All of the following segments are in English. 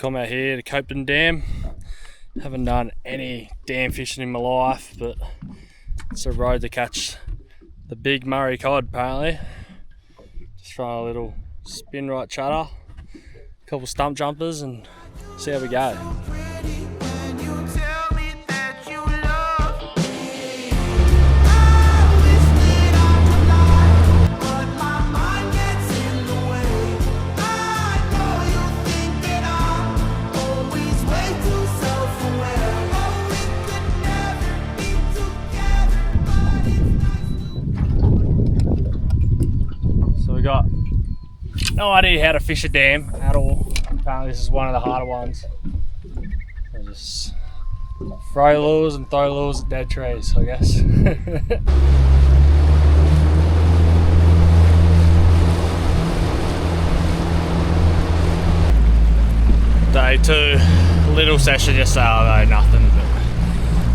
come out here to Copeton Dam. Haven't done any dam fishing in my life, but it's a road to catch the big Murray cod apparently. Just try a little spin right chutter, a couple stump jumpers and see how we go. We got no idea how to fish a dam at all. Apparently this is one of the harder ones. So just throw lures and throw lures at dead trees, I guess. Day 2, little session yesterday, although nothing, but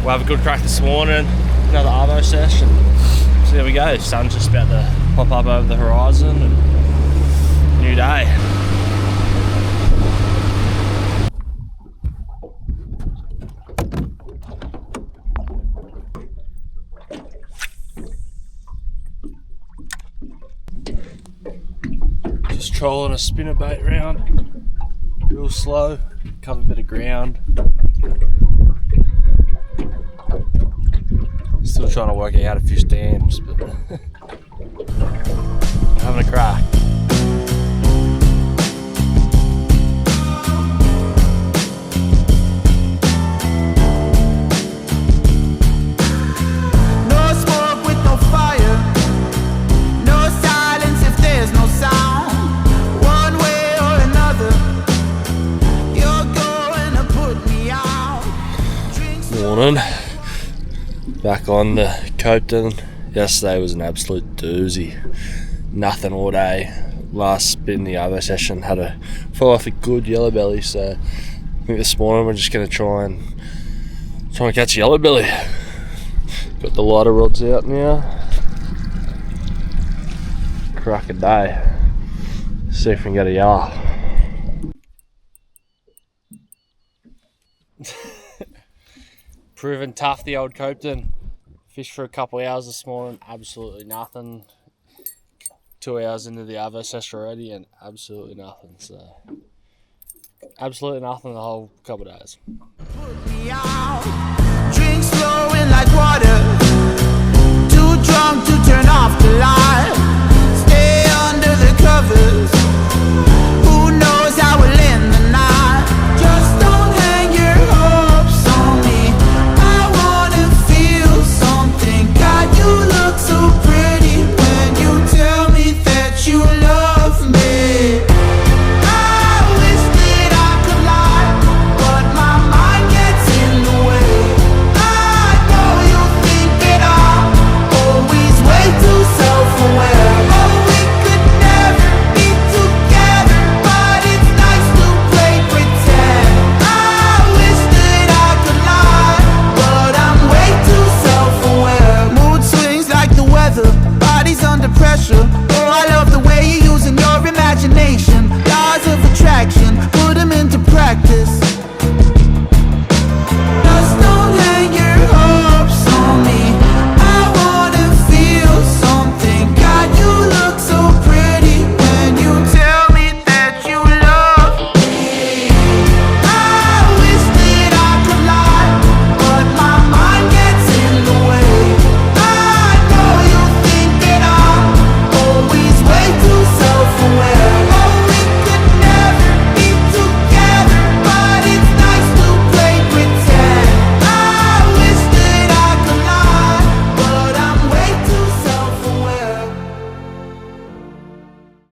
we'll have a good crack this morning. Another arvo session. So there we go, sun's just about to pop up over the horizon and new day. Just trolling a spinnerbait round, real slow, cover a bit of ground. Still trying to work out how to fish dams, but having a crack. No smoke with no fire, no silence if there's no sound. One way or another, you're going to put me out. Morning. Back on the Copeton. Yesterday was an absolute doozy. Nothing all day. Last spin the other session had a fall off a good yellow belly, so I think this morning we're just gonna try and catch a yellow belly. Got the lighter rods out now. Crack a day. See if we can get a yellow. Proven tough, the old Copeton. Fished for a couple of hours this morning, absolutely nothing. 2 hours into the other session already and absolutely nothing. So absolutely nothing the whole couple of days. Put me out. Drinks flowing like water. Too drunk to turn off the light. Stay under the covers.